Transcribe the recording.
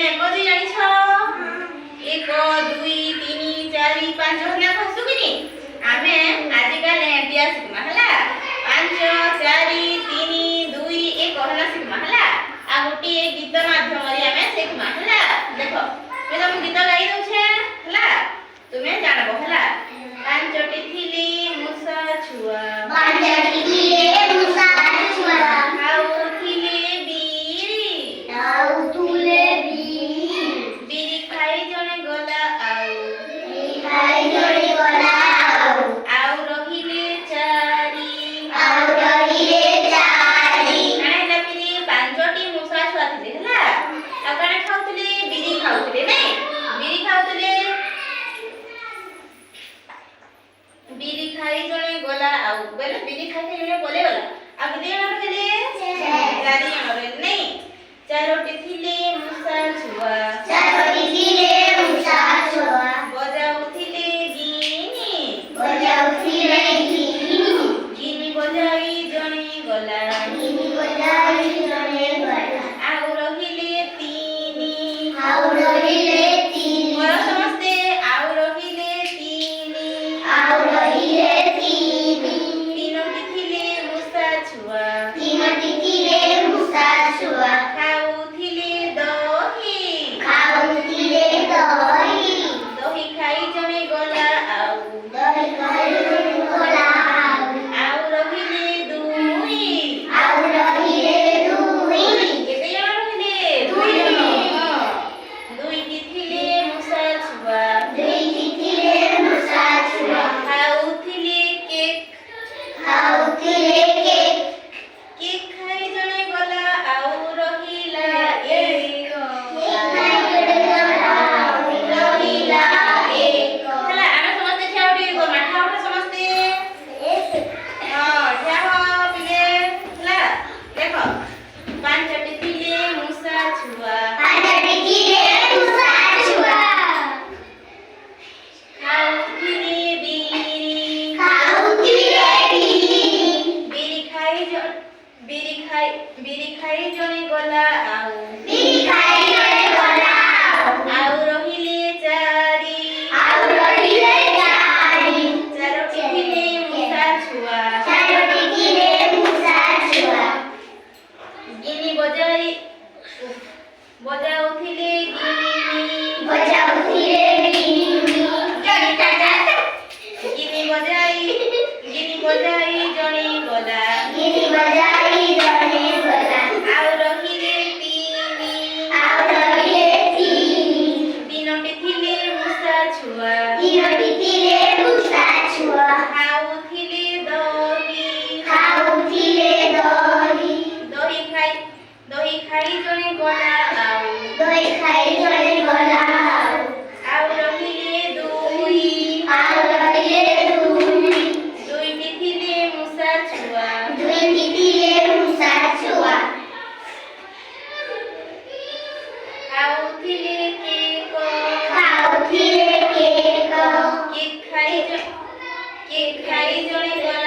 तुमे एक दुई जानी छ 1 2 3 4 5 होला खसु कि नी आमे आज काले दिया सिखमा हला 5 4 3 2 1 होला सिखमा हला आ गोटी एक गीत माध्यम रे आमे सिखमा हला देखो मैं तुम गीत गाई दउ छे हला तुमे जानबो हला पांचटी थिली मुसा छुआ पांचटी थिली मुसा छुआ खाऊ थिले बीरी खाऊ तुले बीरी बीरी खाई जने गला आउ बीरी खाई जने गला आउ रहिले चारी काने जपिरी पांचटी मुसा छुआ थिले हला आ काने खाउतले बीरी खाउतले नै बीरी खाउतले बीरी खाई जने गला आउ बोले बीरी खाई के जने बोले गला अब दे और खेले चारी और नहीं चारोटी थिले मुसा छुआ चारोटी थिले मुसा छुआ बजाउ थिले गिनी बजाउ थिले गिनी बजाई जने गला गिनी बजाई जने गला आउ रहिले तीनी आउ रहिले तीनी और समस्ते आउ रहिले तीनी आउ रहिले तीनी तीनोटी थिले मुसा छुआ तीनोटी थिले मुसा छुआ खाऊ थिले दही खाऊ थिले दही दही खाई जने गला आउ दही खाई जने गला आउ रहिले दुई आउ रहिले दुई केते जण रहिले दुई दुईटी थिले मुसा छुआ दुईटी थिले मुसा छुआ खाऊ थिले केक खाऊ थिले केक केक खाई जने गला आउ रहिला एक खाई जने गला रहिला एक हला आमे समस्ते ठ्याउडी गो माठा उठा समस्ते ठ्या हो पिले हला देखो पांचटी थिले मुसा छुआ पांचटी थिले मुसा छुआ खाऊ थिले बीरी खाऊ थिले बीरी खाई जने गला आउ बीरी खाई जने गला आउ रहिले चारी आउ रहिले चारी चारोटी थिले मुसा छुआ चारोटी थिले मुसा छुआ गिनी बजाई बजाउ थिले गिनी बजाउ थिले गिनी गिनी बजाई जने गला गिनी बजाई जने गला आउ रहिले तीनी आउ रहिले तीनी तीनोटी थिले मुसा छुआ तीनोटी थिले मुसा छुआ खाऊ थिले दही खाऊ थिले दही दही खाई जने गला आउ दही खाई जने गला आउ रहिले दुई आउ रहिले दुई दुईटी थिले मुसा छुआ दुईटी थिले मुसा छुआ खाऊ थिले केक खाऊ थिले केक केक खाई जने गला